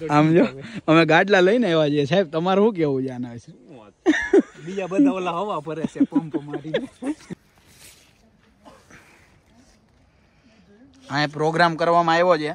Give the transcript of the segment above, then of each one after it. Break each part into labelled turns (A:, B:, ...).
A: આમ જો અમે ગાડલા લઈને આવ્યા છીએ સાહેબ, તમારું શું કેવું છે આના વિશે?
B: બીજા બધા ઓલા હવા ભરે છે પંપ મારીને.
A: આ પ્રોગ્રામ કરવામાં આવ્યો છે.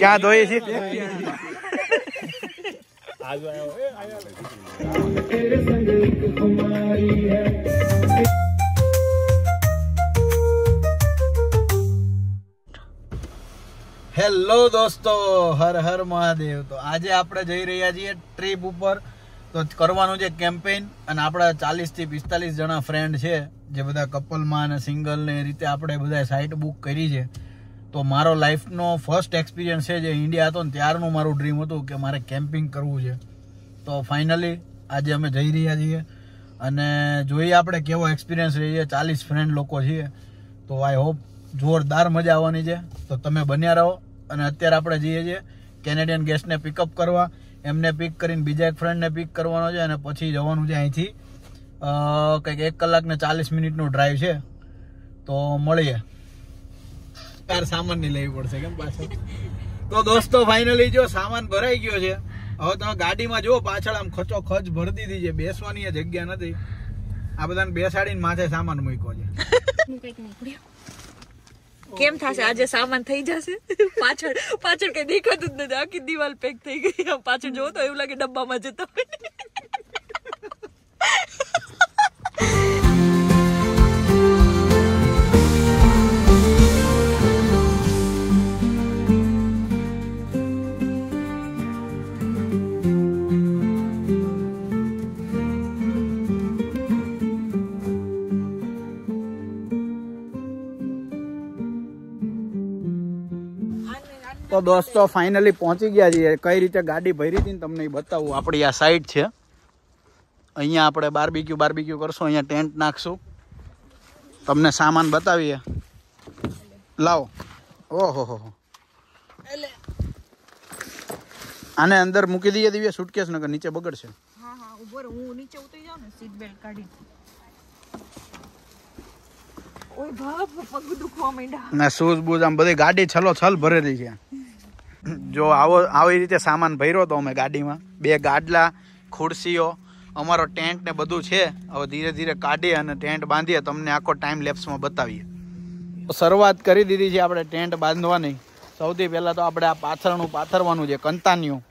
A: ક્યાં જોઈએ છે? હેલો દોસ્તો, હર હર મહાદેવ. તો આજે આપણે જઈ રહ્યા છીએ ટ્રીપ ઉપર. તો કરવાનું છે કેમ્પેઇન, અને આપણા 40 થી 45 જણા ફ્રેન્ડ છે, જે બધા કપલમાં અને સિંગલ ને એ રીતે આપણે બધા સાઇટ બુક કરી છે. તો મારો લાઈફનો ફર્સ્ટ એક્સપિરિયન્સ છે, જે ઇન્ડિયા હતો ને ત્યારનું મારું ડ્રીમ હતું કે મારે કેમ્પિંગ કરવું છે. તો ફાઇનલી આજે અમે જઈ રહ્યા છીએ, અને જોઈએ આપણે કેવો એક્સપિરિયન્સ રહી છે. 40 ફ્રેન્ડ લોકો છીએ, તો આઈ હોપ જોરદાર મજા આવવાની છે. તો તમે બન્યા રહો. અને અત્યારે આપણે જઈએ છીએ કેનેડિયન ગેસ્ટને પિકઅપ કરવા. એમને પિક કરીને બીજા એક ફ્રેન્ડને પિક કરવાનો છે, અને પછી જવાનું છે અહીંથી કંઈક 1 કલાક ને 40 મિનિટનું ડ્રાઈવ છે. તો મળીએ. સામાન ની લેવી પડશે કેમ પાછળ. તો દોસ્તો ફાઇનલી જો સામાન ભરાઈ ગયો છે. હવે તમે ગાડીમાં જુઓ, પાછળ આમ ખચો ખચ ભરી દીધી છે, બેસવાની જગ્યા નથી. આ બધાને બેસાડીને માથે સામાન મૂક્યો છે.
C: કેમ થશે આજે? સામાન થઈ જશે. પાછળ પાછળ કઈ દેખાતું જ નથી, આખી દિવાલ પેક થઈ ગઈ. પાછળ જોવો તો એવું લાગે ડબ્બામાં જતા હોય.
A: તો દોસ્તો ફાઇનલી પહોંચી ગયા છીએ. કઈ રીતે ગાડી ભરી હતી ને તમને બતાવું. આપણી આ સાઈડ છે, અહીંયા આપણે બાર્બીક્યુ કરશું, અહીંયા ટેન્ટ નાખશું. તમને સામાન બતાવીએ. લાવો. ઓહો હો, આને અંદર મૂકી દઈએ દિવ્ય સુટકેસ, નકર નીચે બગડશે.
C: હા હા, ઉભો રહો, હું નીચે ઉતરી જાઉં ને, સીટ બેલ્ટ કાઢી. ઓય બાપ, પગ દુખવા માંડ્યા.
A: ના શૂઝ બૂઝ આમ બધી ગાડી છલો છલ ભરેલી છે. જો આવી રીતે સામાન ભર્યો તો અમે ગાડીમાં. 2 ગાડલા, ખુરશીઓ, અમારો ટેન્ટ ને બધું છે. હવે ધીરે ધીરે કાઢીએ અને ટેન્ટ બાંધીએ. તમને આખો ટાઈમ લેપ્સમાં બતાવીએ. શરૂઆત કરી દીધી છે આપણે ટેન્ટ બાંધવાની. સૌથી પહેલા તો આપણે આ પાથરણું પાથરવાનું છે, કંતાનિયું.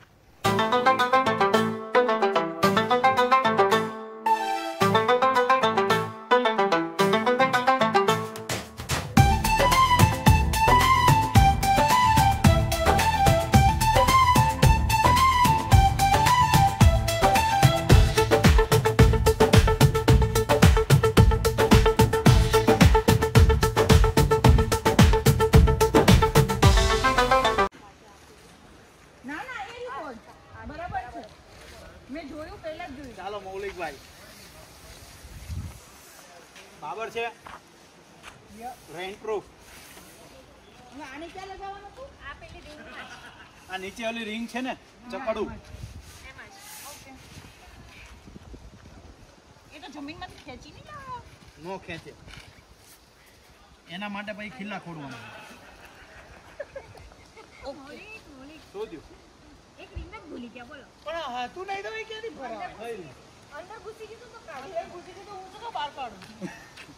A: ચાલો મૌલિકભાઈ, બરાબર છે. Rain proof.
C: આને ક્યાં લગાવવાનું હતું? આ પેલી રિંગમાં.
A: આ નીચે ઓલી રિંગ છે ને, ચકડું.
C: એમાં જ. ઓકે. એ તો જમીનમાંથી ખેંચી નહીં લાવો.
A: નો ખેંચે. એના માટે પછી ખીલા ખોડવાના.
C: ઓકે.
A: શું થયું?
C: એક રિંગ જ ભૂલી ગયા, બોલો.
A: પણ હાથું નહીં તો ક્યાંથી ફરાય?
C: અંદર ઘૂસી ગયું તો કાઢી ઘૂસી ગયું તો હું તો બહાર કાઢું.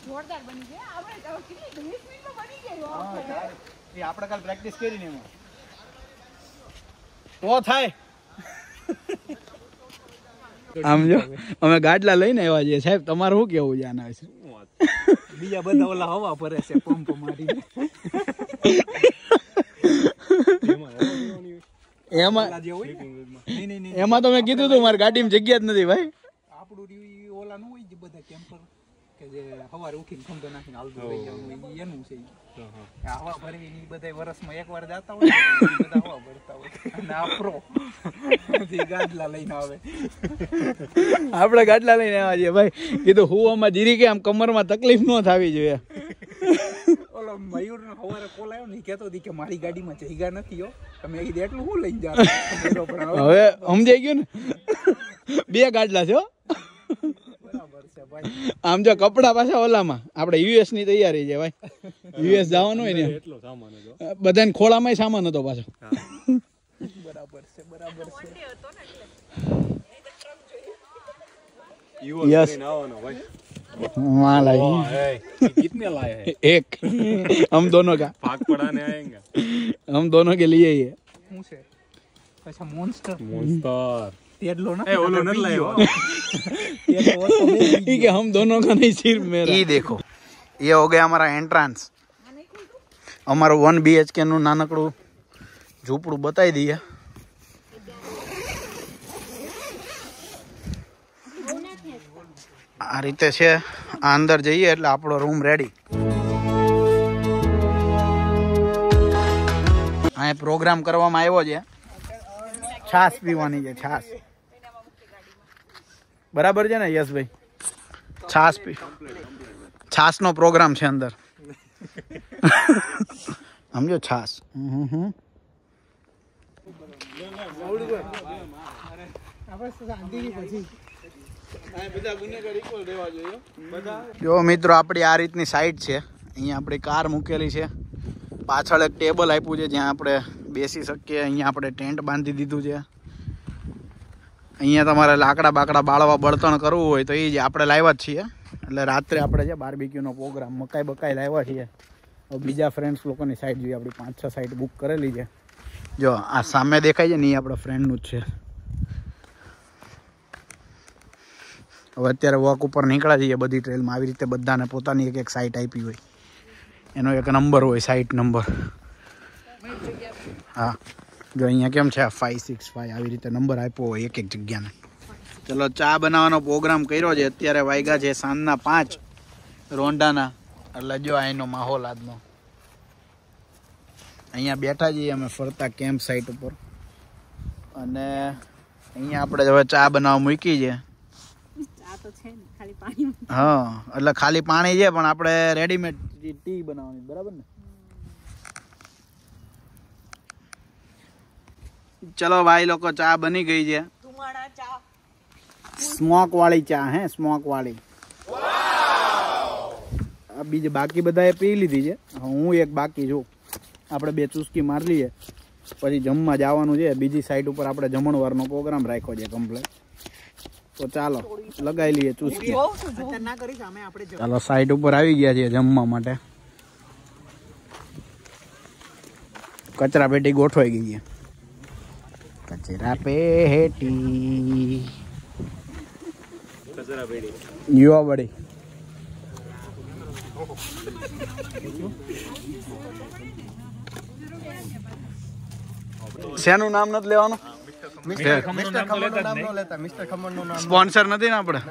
C: જોરદાર બની ગઈ. આપણે કેટલી 20 મિનિટમાં બની ગઈ.
A: એ આપણે કાલ પ્રેક્ટિસ કરીને એમાં તો થાય. આમ જો અમે ગાડલા લઈને આવ્યા છીએ સાહેબ, તમારું શું કેવું છે આના વિશે?
B: બીજા બધા ઓલા હવા ભરે છે પંપ મારીને.
A: એમાં તો મેં કીધું હતું મારી ગાડીમાં જગ્યા જ નથી ભાઈ.
B: આપણું ઓલા નું હોય બધા કેમ્પર કે જે સવારે ઉઠીને ખંભે નાખીને હાલતું થઈ જવાનું, એનું છે. હવા ભરવી બધા વર્ષમાં એકવાર જતા હોય, બધા હવા ભરતા હોય. અને આપણો ગાડલા લઈને આવે.
A: આપણે ગાડલા લઈને આવ્યા છીએ ભાઈ. કીધું હું આમાં જીરી કે આમ કમરમાં તકલીફ ન થવી જોઈએ.
B: ઓલો મયુર નો સવારે કોલ આવ્યો ને, કહેતો હતી કે મારી ગાડીમાં જગ્યા નથી હો, તમે એટલું હું લઈને જાવ.
A: હવે સમજાઈ ગયું ને, 2 ગાડલા છે. આમ જો કપડા પાછા ઓલામાં આપણે યુએસ ની તૈયારી છે ભાઈ. યુએસ જવાનું હોય ને, બધાને ખોળામાં સામાન હતો પાછો.
B: બરાબર છે. બરાબર છે
A: यस माला
D: कितने लाए हैं?
A: एक हम दोनों का
D: भाग पढ़ाने आएंगे
A: हम दोनों के लिए ही है
B: શું છે અચ્છા મોન્સ્ટર
D: मोस्टर
B: તેડલો
D: ए ओलो न लायो
A: ठीक है हम दोनों का नहीं सिर्फ मेरा ये देखो ये हो गया हमारा एंट्रांस हमारा 1 BHK નું નાનકડું ઝૂંપડું બતાવી દઈએ આ રીતે છે આ અંદર જઈએ એટલે આપણો રૂમ રેડી આ પ્રોગ્રામ કરવામાં આવ્યો છે છાસ પીવાની છે છાસ બરાબર છે ને યશભાઈ છાસ પી છાસ નો પ્રોગ્રામ છે અંદર સમજો છાસ જો મિત્રો આપણી આ રીતની સાઈડ છે અહીંયા આપણી કાર મૂકેલી છે પાછળ એક ટેબલ આપ્યું છે જ્યાં આપણે બેસી શકીએ અહીંયા આપણે ટેન્ટ બાંધી દીધું છે અહીંયા તમારે લાકડા બાકડા બાળવા બળતણ કરવું હોય તો એ જ આપણે લાવ્યા જ છીએ એટલે રાત્રે આપણે છે બાર્બીક્યુનો પ્રોગ્રામ મકાઈ બકાઈ લાવ્યા છીએ હવે બીજા ફ્રેન્ડ્સ લોકોની સાઈડ જોઈએ આપણી 5-6 સાઈડ બુક કરેલી છે જો આ સામે દેખાય છે ને એ આપણા ફ્રેન્ડનું જ છે હવે અત્યારે વોક ઉપર નીકળ્યા છીએ બધી ટ્રેલમાં આવી રીતે બધાને પોતાની એક એક સાઈટ આપી હોય એનો એક નંબર હોય સાઈટ નંબર હા જો અહીંયા કેમ છે 565 આવી રીતે નંબર આપ્યો હોય એક એક જગ્યાને ચલો ચા બનાવવાનો પ્રોગ્રામ કર્યો છે અત્યારે વાગ્યા છે સાંજના 5 રોંડાના એટલે જો અહીંનો માહોલ આજનો અહીંયા બેઠા છીએ અમે ફરતા કેમ્પ સાઈટ ઉપર અને અહીંયા આપણે હવે ચા બનાવવા મૂકી છે હા એટલે ખાલી પાણી છે પણ આપણે રેડીમેડ ટી બનાવવાની બરાબર ને ચલો ભાઈ લોકો ચા બની ગઈ છે સ્મોક વાળી ચા હે સ્મોક વાળી આ બીજી બાકી બધાએ પી લીધી છે હું એક બાકી છું આપણે 2 ચૂસકી મારી લઈએ પછી જમવા જવાનું છે બીજી સાઈડ ઉપર આપણે જમણવારનો પ્રોગ્રામ રાખ્યો છે કમ્પ્લીટ તો ચાલો લગાવી લઈએ ચૂસકી ચાલો સાઈડ ઉપર આવી ગયા છીએ જમવા માટે કચરા પેટી ગોઠવાઈ ગઈ છે કચરા પેટી યુવા બડી શેનું નામ નથી લેવાનું સ્પોન્સર નથી ને આપણે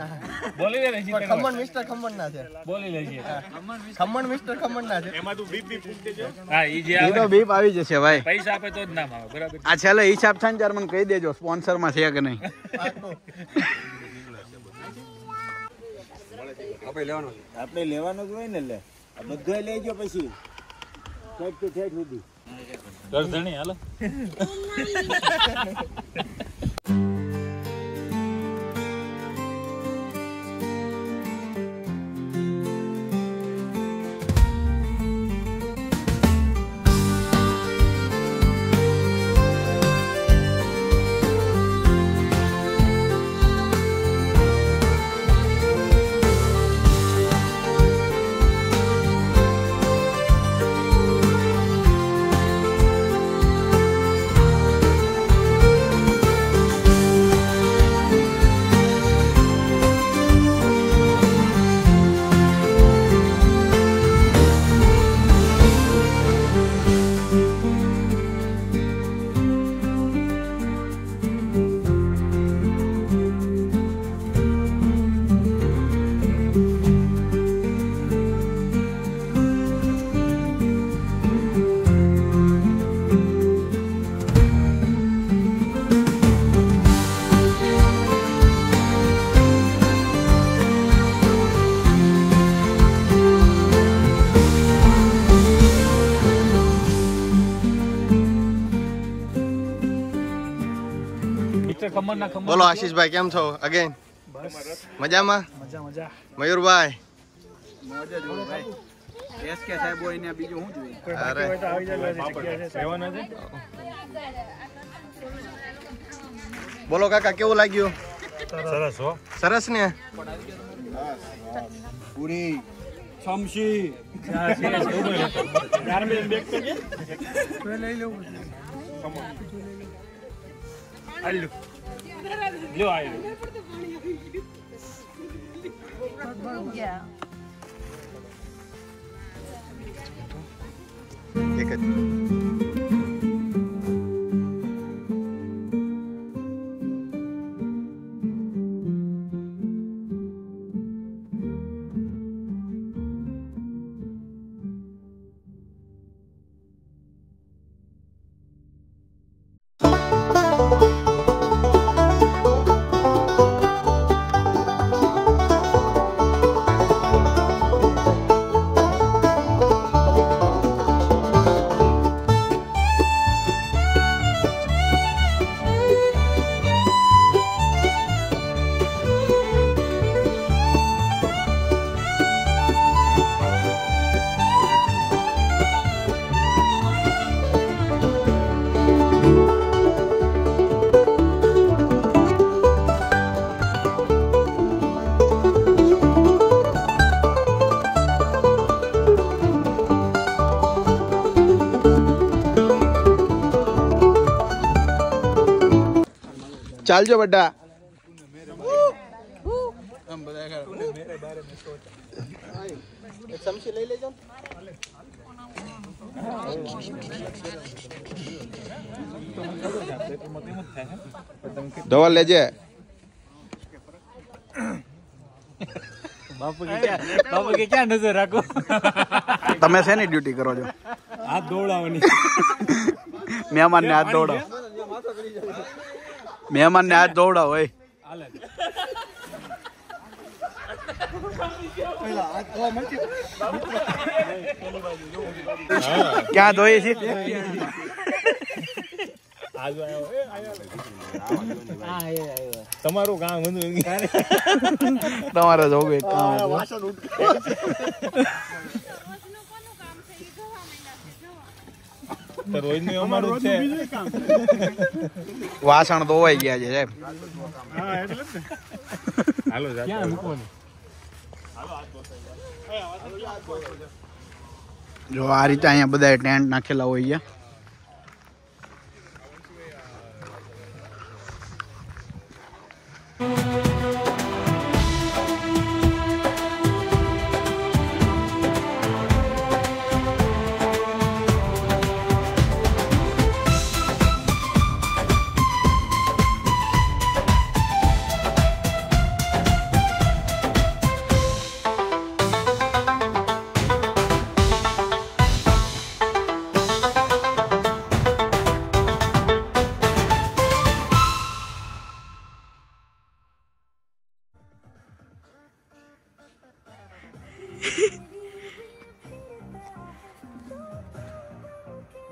A: બીપ આવી જશે ભાઈ
D: પૈસા આપે તો જ નામ આવે બરાબર
A: આ છેલ્લે હિસાબ થાય ને ત્યારે મને કહી દેજો સ્પોન્સર માં છે કે નહીં
E: આપણે લેવાનું જ હોય ને એટલે બધું લેજો પછી ઠેઠ થી ઠેઠ સુધી
D: ગરધણી હાલો
E: બોલો આશીષભાઈ કેમ છો અગેન મજામાં મયુરભાઈ
B: SK સાહેબ હોય ને બીજું શું જોઈએ?
A: અરે બોલો કાકા, કેવું લાગ્યું?
D: સરસ હો.
A: સરસ ને?
E: પૂરી
B: સમશી
D: લ્યો આયો.
A: એક જ. ચાલજો બડા. સમસી લઈ લેજો. ધવલ લેજે.
D: બાપુ કે ક્યાં નજર રાખો?
A: તમે શેની ડ્યુટી કરો છો?
D: હાથ દોડાવવાની.
A: મહેમાન ને હાથ દોડાવો. મહેમાન ને હાથ દોડાવો. હોય ક્યાં ધોઈ છે?
D: તમારું કામ હતું.
A: તમારે જોવું એક કામ.
D: રોજનું અમારું છે.
A: વાસણ ધોવાઈ ગયા છે સાહેબ.
D: હાલો ક્યાં મૂકવાનું?
A: જો આ રીતે અહીંયા બધા ટેન્ટ નાખેલા હોય છે.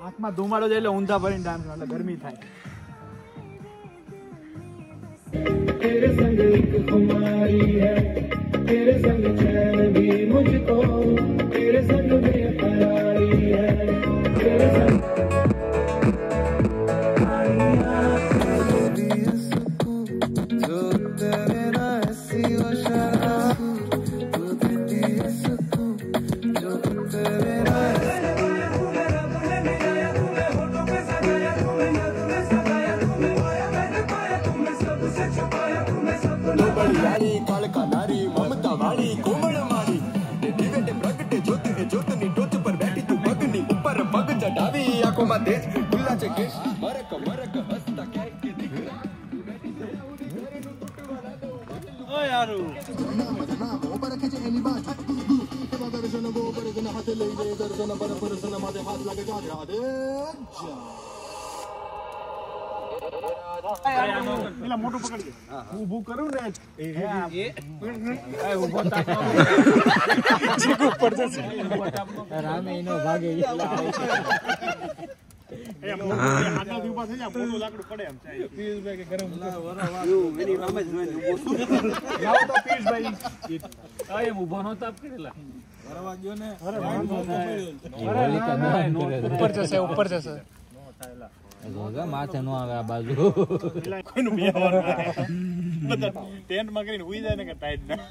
B: આંખમાં ધુમાડો જાય એટલે ઊંધા ભરીને ડાન્સ એટલે ગરમી થાય.
F: तेरे संग एक खुमारी है, तेरे संग चैन भी मुझको, तेरे संग बेकरारी है, तेरे संग जो तेरे ना ऐसी वो शराब, तू देती है सुकून, जो तेरे ना
G: बड़ी काल का नारी ममता वाली कोमल मारी दिव्य प्रगटे ज्योत है ज्योतनी टोच पर बैठी तू पगनी ऊपर पग चढ़ावी आंखों में तेज खुला चे केश मरक मरक हंसता कह के दिख
D: ઓ યારું
G: ऊपर रखे जे एनी बात दर्शन वो दर्शन हाथ ले ले दर्शन पर परसन माथे हाथ लगे जा दे
B: પેલા મોટું પકડજે. ઊભું કરું ને રામે એનો ભાગે આનાથી ઉભા થઈ જા. મોટું લાકડું પડે એમ છે. પિયુષભાઈ કે ગરમ મેરી રામે જ જોઈને ઊભો લાવો તો પિયુષભાઈ.
D: એમ ઊભો નો તાપ કરેલા.
B: ઉપર જશે
H: માથે નો આવે આ બાજુ
D: કોઈનું બેહવાનું બધા ટેન્ટમાં કરીને ઉઈ જાય ને કે ટાઈટ ના.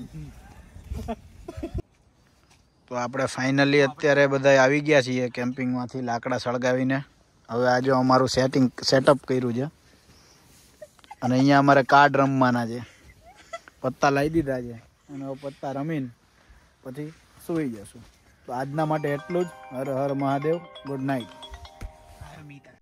A: તો આપણે ફાઇનલી અત્યારે બધા આવી ગયા છીએ કેમ્પિંગમાંથી લાકડા સળગાવીને. હવે આજે અમારું સેટઅપ કર્યું છે અને અહીંયા અમારે કાર્ડ રમવાના છે. પત્તા લાવી દીધા છે અને હવે પત્તા રમીને પછી સૂઈ જશું. તો આજના માટે એટલું જ. હર હર મહાદેવ. Good night.
B: મિતા